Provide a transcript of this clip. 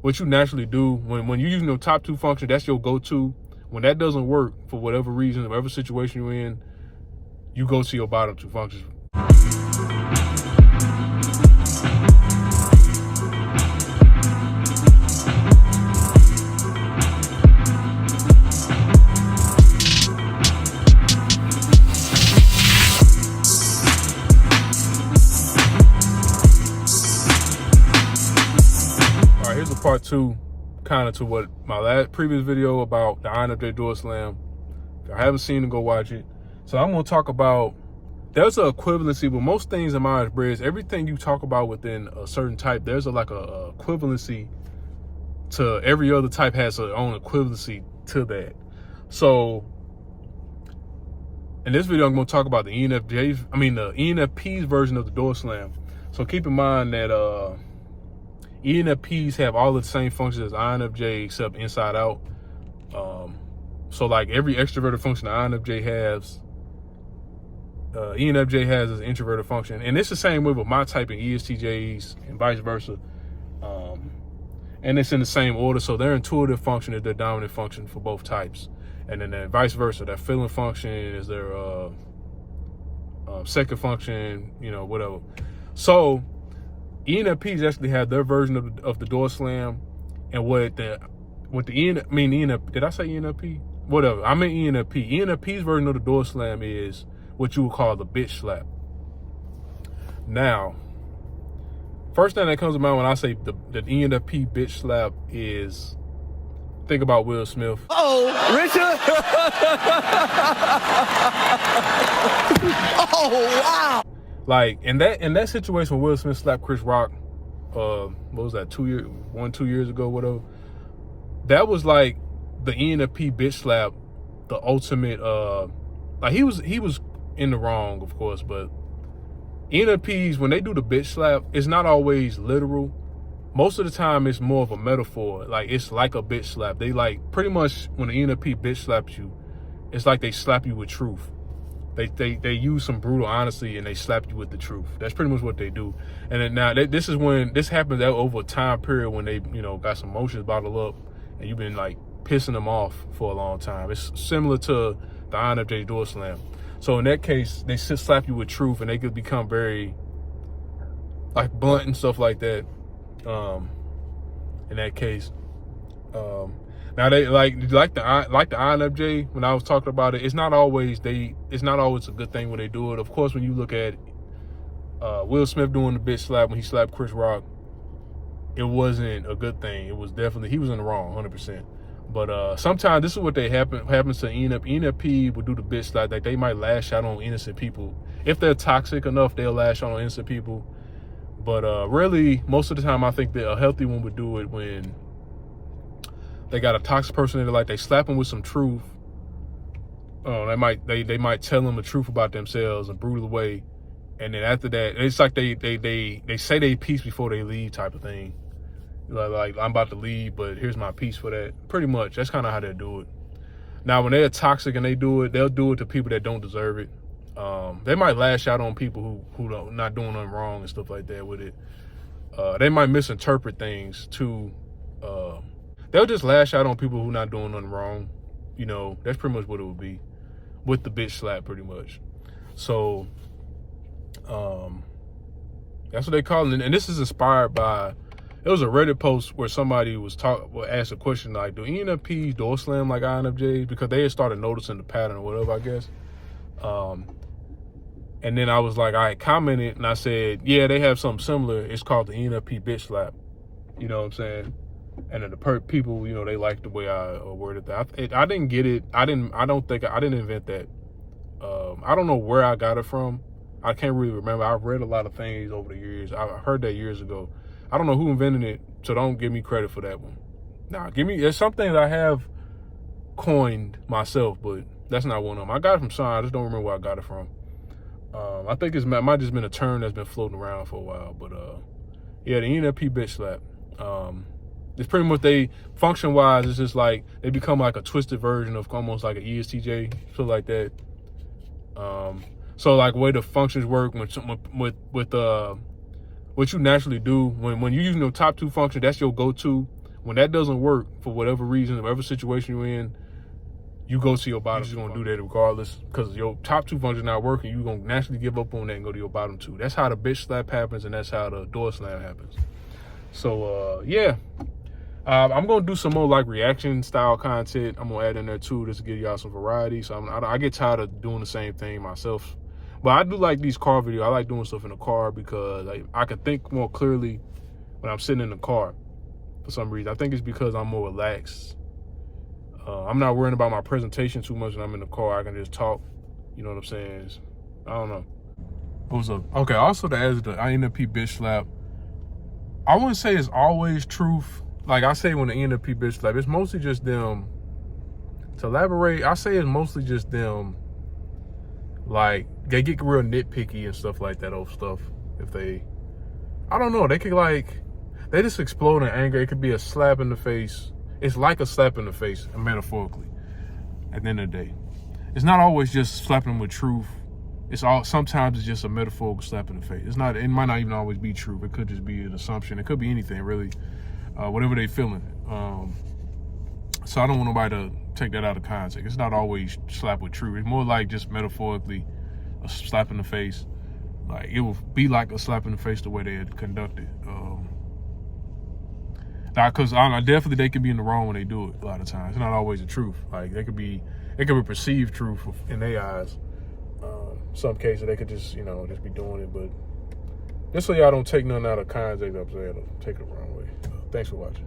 what you naturally do when you're using your top two functions, that's your go-to. When that doesn't work for whatever reason, whatever situation you're in, you go to your bottom two functions. Here's a part two, kind of to what my previous video about the INFJ Door Slam. If I haven't seen it, go watch it. So I'm going to talk about, there's an equivalency with most things in Myers-Briggs. Everything you talk about within a certain type, there's a equivalency to every other type, has their own equivalency to that. So in this video, I'm going to talk about the ENFP's version of the Door Slam. So keep in mind that ENFPs have all the same functions as INFJ except inside out. So like every extroverted function INFJ has, ENFJ has as an introverted function. And it's the same way with my type and ESTJs and vice versa. And it's in the same order. So their intuitive function is their dominant function for both types. And then vice versa, their feeling function is their second function, whatever. So ENFPs actually have their version of the Door Slam, and did I say ENFP? Whatever, I meant ENFP. ENFP's version of the Door Slam is what you would call the bitch slap. Now, first thing that comes to mind when I say the ENFP bitch slap is, think about Will Smith. Oh, Richard! Oh, wow! Like in that situation when Will Smith slapped Chris Rock, what was that, 2 years ago, whatever. That was like the ENFP bitch slap, the ultimate. Like he was in the wrong, of course, but ENFPs, when they do the bitch slap, it's not always literal. Most of the time, it's more of a metaphor. Like it's like a bitch slap. They like pretty much when the ENFP bitch slaps you, it's like they slap you with truth. They use some brutal honesty and they slap you with the truth. That's pretty much what they do. And then now this is when this happens over a time period when they got some emotions bottled up and you've been like pissing them off for a long time. It's similar to the INFJ Door Slam. So in that case, they slap you with truth and they could become very like blunt and stuff like that. In that case, now they like the INFJ. When I was talking about it, it's not always a good thing when they do it. Of course, when you look at Will Smith doing the bitch slap when he slapped Chris Rock, it wasn't a good thing. It was definitely, he was in the wrong, 100%. But sometimes this is what happens to ENFP. ENFP will do the bitch slap. Like they might lash out on innocent people. If they're toxic enough, they'll lash out on innocent people. But really, most of the time, I think that a healthy one would do it when they got a toxic person in it, like they slap them with some truth. They might tell them the truth about themselves in a brutal way, and then after that, it's like they say they piece before they leave type of thing. Like I'm about to leave, but here's my piece for that. Pretty much, that's kind of how they do it. Now, when they're toxic and they do it, they'll do it to people that don't deserve it. They might lash out on people who don't, not doing nothing wrong and stuff like that with it. They might misinterpret things too. They'll just lash out on people who not doing nothing wrong. That's pretty much what it would be with the bitch slap, pretty much. So that's what they call it. And this is inspired by, it was a Reddit post where somebody asked a question like, do ENFPs door slam like INFJs? Because they had started noticing the pattern or whatever, I guess. And then I was like, I commented and I said, yeah, they have something similar. It's called the ENFP bitch slap. You know what I'm saying? And then the people, they like the way I worded that. I didn't get it. I didn't invent that. I don't know where I got it from. I can't really remember. I've read a lot of things over the years. I heard that years ago. I don't know who invented it, so don't give me credit for that one. Nah, there's some things I have coined myself, but that's not one of them. I got it from Sean. I just don't remember where I got it from. I think it might just been a term that's been floating around for a while. But yeah, the ENFP bitch slap. It's pretty much, they function-wise, it's just like they become like a twisted version of almost like an ESTJ, something like that. So like way the functions work with what you naturally do when you're using your top two functions, that's your go-to. When that doesn't work for whatever reason, whatever situation you're in, you go to your bottom. You're just gonna do that regardless, because your top two functions not working. You're gonna naturally give up on that and go to your bottom two. That's how the bitch slap happens, and that's how the door slam happens. So yeah, I'm gonna do some more like reaction style content. I'm gonna add in there too, just to give y'all some variety. So I get tired of doing the same thing myself, but I do like these car videos. I like doing stuff in the car because I can think more clearly when I'm sitting in the car. For some reason, I think it's because I'm more relaxed. I'm not worrying about my presentation too much when I'm in the car. I can just talk. You know what I'm saying? I don't know. What's up? Okay, also to add the INFP bitch slap, I wouldn't say it's always truth. Like I say when the INFP bitch slap, it's mostly just them. To elaborate, I say it's mostly just them. Like, they get real nitpicky and stuff like that over stuff. If they, I don't know, they could like, they just explode in anger. It could be a slap in the face. It's like a slap in the face, metaphorically, at the end of the day. It's not always just slapping them with truth. Sometimes it's just a metaphorical slap in the face. It might not even always be true. It could just be an assumption. It could be anything, really. Whatever they feeling. So I don't want nobody to take that out of context. It's not always slap with truth. It's more like just metaphorically a slap in the face. Like, it will be like a slap in the face the way they had conducted. Because definitely they could be in the wrong when they do it a lot of times. It's not always the truth. Like, it could be perceived truth in their eyes. Some cases they could just, just be doing it. But just so y'all don't take nothing out of context, I'm saying, take it the wrong way. Thanks for watching.